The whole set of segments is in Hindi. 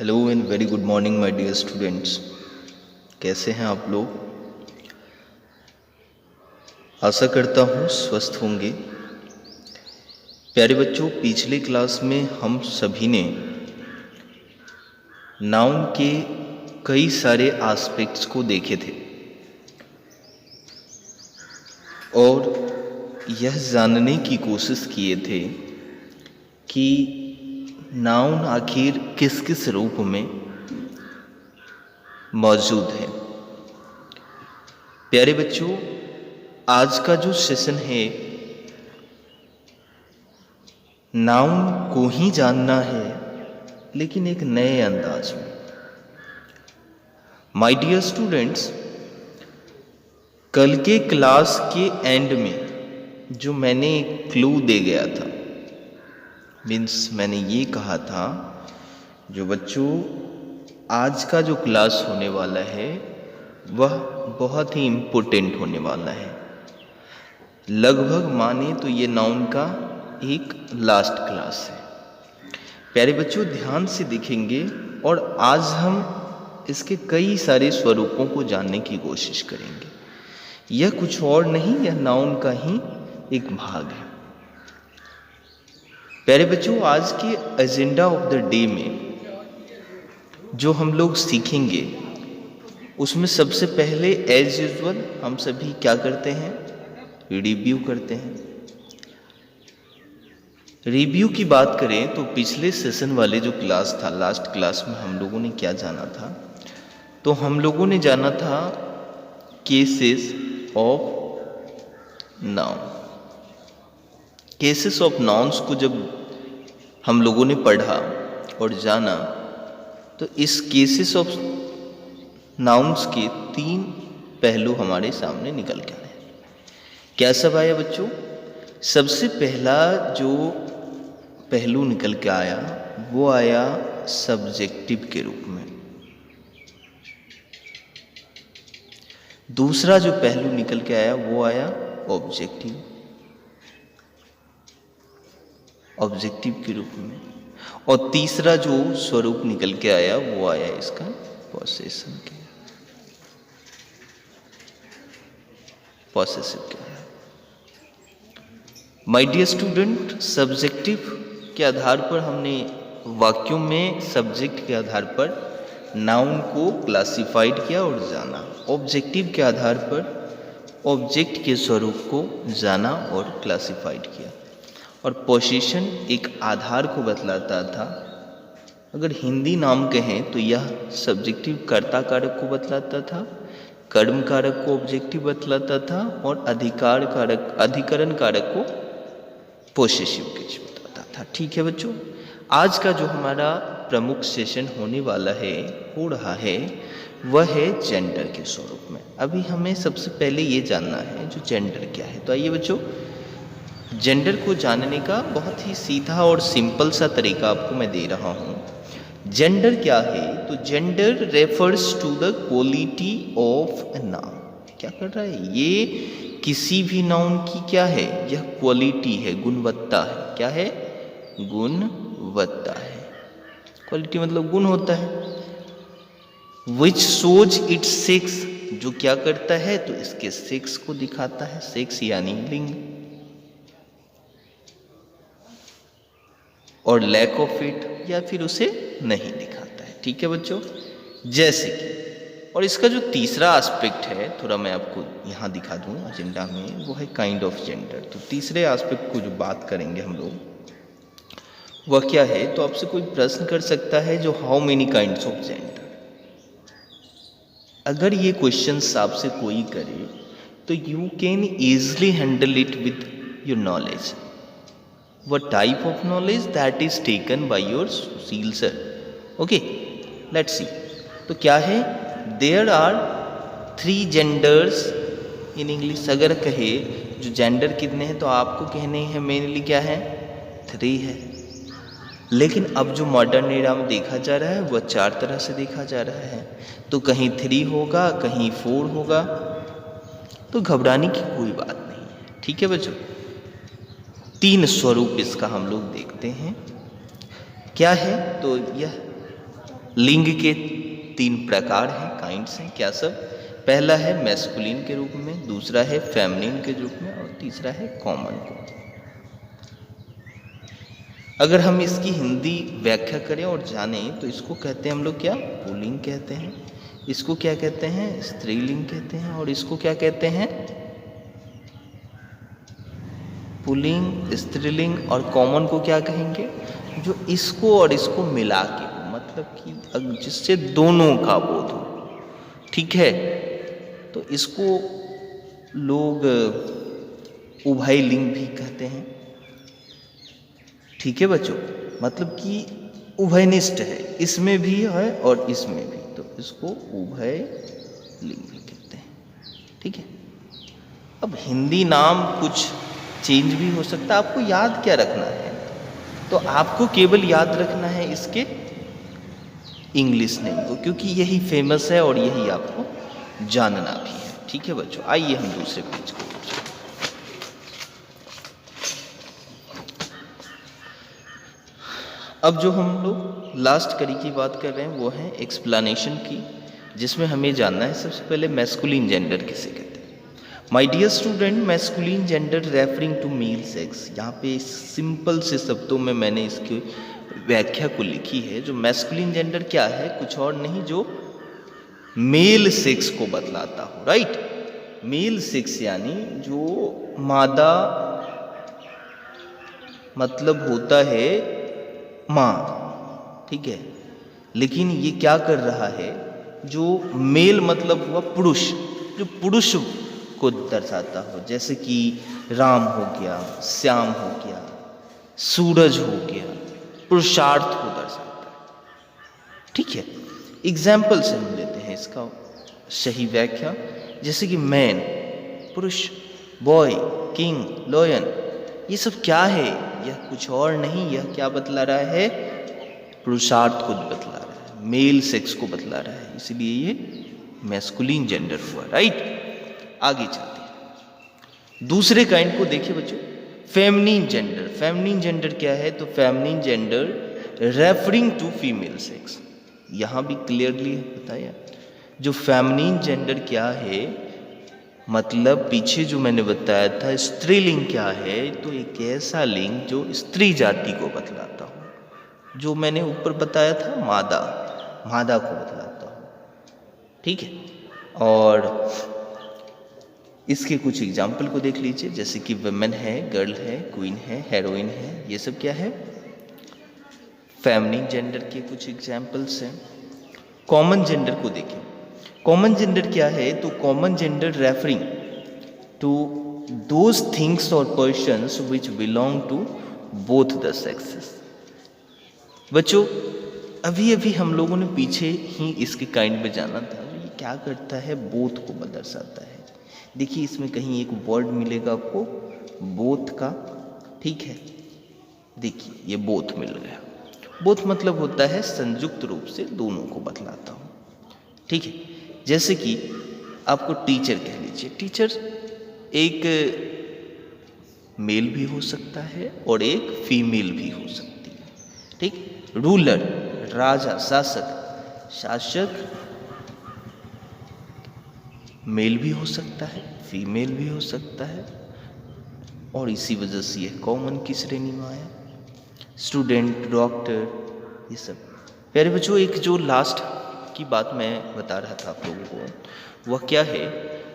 Hello and very good morning my dear students. कैसे हैं आप लोग? आशा करता हूँ स्वस्थ होंगे। प्यारे बच्चों, पिछले क्लास में हम सभी ने नाउन के कई सारे एस्पेक्ट्स को देखे थे और यह जानने की कोशिश किए थे कि नाउन आखिर किस किस रूप में मौजूद है। प्यारे बच्चों, आज का जो सेशन है नाउन को ही जानना है, लेकिन एक नए अंदाज में। माय डियर स्टूडेंट्स, कल के क्लास के एंड में जो मैंने एक क्लू दे गया था, मीन्स मैंने ये कहा था जो बच्चों आज का जो क्लास होने वाला है वह बहुत ही इम्पोर्टेंट होने वाला है। लगभग माने तो ये नाउन का एक लास्ट क्लास है। प्यारे बच्चों, ध्यान से देखेंगे और आज हम इसके कई सारे स्वरूपों को जानने की कोशिश करेंगे। यह कुछ और नहीं, यह नाउन का ही एक भाग है। प्यारे बच्चों, आज के एजेंडा ऑफ द डे में जो हम लोग सीखेंगे उसमें सबसे पहले एज यूजुअल हम सभी क्या करते हैं? रिव्यू करते हैं। रिव्यू की बात करें तो पिछले सेशन वाले जो क्लास था, लास्ट क्लास में हम लोगों ने क्या जाना था? तो हम लोगों ने जाना था cases of noun. Cases of nouns को जब हम लोगों ने पढ़ा और जाना तो इस केसेस ऑफ नाउन्स के 3 पहलू हमारे सामने निकल के आए। क्या सब आया बच्चों? सबसे पहला जो पहलू निकल के आया वो आया सब्जेक्टिव के रूप में। दूसरा जो पहलू निकल के आया वो आया ऑब्जेक्टिव के रूप में। और तीसरा जो स्वरूप निकल के आया वो आया इसका पॉसेसिव के। माय डियर स्टूडेंट, सब्जेक्टिव के आधार पर हमने वाक्यों में सब्जेक्ट के आधार पर नाउन को क्लासिफाइड किया और जाना। ऑब्जेक्टिव के आधार पर ऑब्जेक्ट के स्वरूप को जाना और क्लासिफाइड किया। और पोजीशन एक आधार को बतलाता था। अगर हिंदी नाम कहें तो यह सब्जेक्टिव कर्ता कारक को बतलाता था, कर्म कारक को ऑब्जेक्टिव बतलाता था और अधिकरण कारक को पोसेसिव केस बताता था। ठीक है बच्चों, आज का जो हमारा प्रमुख सेशन होने वाला है, हो रहा है, वह है जेंडर के स्वरूप में। अभी हमें सबसे पहले ये जानना है जो जेंडर क्या है। तो आइए बच्चों, जेंडर को जानने का बहुत ही सीधा और सिंपल सा तरीका आपको मैं दे रहा हूँ। जेंडर क्या है? तो gender refers to the quality of a noun. क्या कर रहा है? ये किसी भी नाउन की क्या है? यह क्वालिटी है, गुणवत्ता है। क्या है? गुणवत्ता है। क्वालिटी मतलब गुण होता है। विच शोज इट्स सेक्स, जो क्या करता है? तो इसके सेक्स को दिखाता है। सेक्स यानी लिंग। और लैक ऑफ इट, या फिर उसे नहीं दिखाता है। ठीक है बच्चों, जैसे कि, और इसका जो तीसरा एस्पेक्ट है, थोड़ा मैं आपको यहाँ दिखा दूँ एजेंडा में, वो है काइंड ऑफ जेंडर। तो तीसरे एस्पेक्ट को जो बात करेंगे हम लोग, वह क्या है? तो आपसे कोई प्रश्न कर सकता है जो how many kinds of gender. अगर ये क्वेश्चंस आपसे कोई करे तो you can easily handle it with your knowledge. What type of knowledge that is taken by your Sushil sir? Okay, let's see. तो क्या है? There are 3 genders in English। अगर कहे जो जेंडर कितने हैं तो आपको कहने हैं मेनली क्या है? 3 है। लेकिन अब जो मॉडर्न एरा में देखा जा रहा है वह 4 तरह से देखा जा रहा है। तो कहीं 3 होगा, कहीं 4 होगा। तो घबराने की कोई बात नहीं है। ठीक है बच्चों, 3 स्वरूप इसका हम लोग देखते हैं। क्या है? तो यह लिंग के 3 प्रकार हैं, काइंड्स हैं, क्या सब? पहला है मैस्कुलिन के रूप में, दूसरा है फेमिनिन के रूप में और तीसरा है कॉमन को। अगर हम इसकी हिंदी व्याख्या करें और जानें तो इसको कहते हैं हम लोग क्या? पुल्लिंग कहते हैं। इसको क्या कहते हैं? स्त्रीलिंग कहते हैं। और इसको क्या कहते हैं? पुल्लिंग, स्त्रीलिंग। और कॉमन को क्या कहेंगे? जो इसको और इसको मिला के हो, मतलब कि जिससे दोनों का बोध हो, ठीक है? तो इसको लोग उभयलिंग भी कहते हैं, ठीक है बच्चों? मतलब कि उभयनिष्ठ है, इसमें भी है और इसमें भी, तो इसको उभयलिंग भी कहते हैं, ठीक है? अब हिंदी नाम कुछ चेंज भी हो सकता है। आपको याद क्या रखना है? तो आपको केवल याद रखना है इसके इंग्लिश नेम को, क्योंकि यही फेमस है और यही आपको जानना भी है, ठीक है बच्चों? आइए हम दूसरे पेज को। अब जो हम लोग लास्ट कड़ी की बात कर रहे हैं वो है एक्सप्लेनेशन की, जिसमें हमें जानना है सबसे पहले मैस्कुलिन जेंडर किसे कहते हैं। My dear student, masculine gender referring to male sex. यहाँ पे सिंपल से शब्दों में मैंने इसकी व्याख्या को लिखी है। जो मैस्कुलिन जेंडर क्या है? कुछ और नहीं, जो मेल सेक्स को बतलाता हो, राइट? मेल सेक्स यानी जो मादा मतलब होता है माँ, ठीक है? लेकिन ये क्या कर रहा है? जो मेल मतलब हुआ पुरुष, जो पुरुष को दर्शाता हो, जैसे कि राम हो गया, श्याम हो गया, सूरज हो गया, पुरुषार्थ को दर्शाता है, ठीक है? एग्जाम्पल से हम लेते हैं इसका सही व्याख्या, जैसे कि मैन पुरुष, बॉय किंग, लॉयन, ये सब क्या है? यह कुछ और नहीं, यह क्या बतला रहा है? पुरुषार्थ को बतला रहा है, मेल सेक्स को बतला रहा है, इसलिए ये मैस्कुलिन जेंडर हुआ, राइट? आगे चलते हैं, दूसरे काइंड को देखिए बच्चों, फेमिनिन जेंडर। फेमिनिन जेंडर क्या है? तो feminine gender referring to female sex. यहाँ भी क्लियरली बताया। जो फेमिनिन जेंडर क्या है, मतलब पीछे जो मैंने बताया था स्त्रीलिंग क्या है, तो एक ऐसा लिंग जो स्त्री जाति को बतलाता हो। जो मैंने ऊपर बताया था मादा, मादा को बतलाता हो, ठीक है? और इसके कुछ एग्जाम्पल को देख लीजिए, जैसे कि वुमेन है, गर्ल है, क्वीन है, हेरोइन है, ये सब क्या है? फेमिनिन जेंडर के कुछ एग्जाम्पल्स हैं। कॉमन जेंडर को देखें। कॉमन जेंडर क्या है? तो common gender referring to those things और persons which belong to both the sexes. बच्चों, अभी अभी हम लोगों ने पीछे ही इसके काइंड में जाना था। ये क्या करता है? बोथ को दर्शाता है। देखिए इसमें कहीं एक वर्ड मिलेगा आपको बोथ का, ठीक है? देखिए ये बोथ मिल गया। बोथ मतलब होता है संयुक्त रूप से दोनों को बतलाता हूँ, ठीक है? जैसे कि आपको टीचर कह लीजिए। टीचर एक मेल भी हो सकता है और एक फीमेल भी हो सकती है, ठीक? रूलर राजा, शासक, शासक मेल भी हो सकता है, फीमेल भी हो सकता है, और इसी वजह से यह कॉमन की श्रेणी में आया। स्टूडेंट, डॉक्टर, ये सब। प्यारे बच्चों, एक जो लास्ट की बात मैं बता रहा था आप लोगों को, वह क्या है?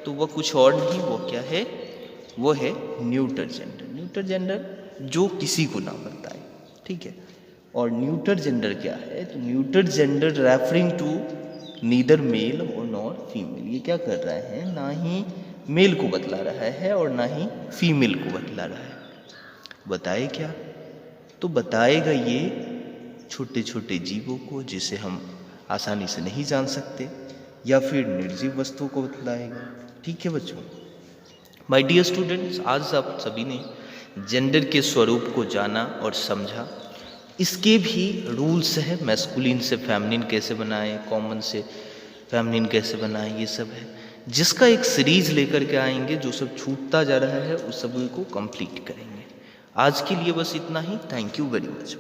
तो वह कुछ और नहीं, वह क्या है? वो है न्यूटर जेंडर। न्यूटर जेंडर जो किसी को ना बताए, ठीक है? और न्यूटर जेंडर क्या है? तो neuter gender referring to neither male और नॉर फीमेल। ये क्या कर रहा है? ना ही मेल को बतला रहा है और ना ही फीमेल को बतला रहा है। बताए क्या? तो बताएगा ये छोटे छोटे जीवों को जिसे हम आसानी से नहीं जान सकते, या फिर निर्जीव वस्तुओं को बतलाएगा, ठीक है बच्चों? माय डियर स्टूडेंट्स, आज आप सभी ने जेंडर के स्वरूप को जाना और समझा। इसके भी रूल्स हैं, मैस्कुलिन से फेमिनिन कैसे बनाएं, कॉमन से फेमिनिन कैसे बनाएं, ये सब है, जिसका एक सीरीज लेकर के आएंगे। जो सब छूटता जा रहा है उस सभी को कंप्लीट करेंगे। आज के लिए बस इतना ही। Thank you very much.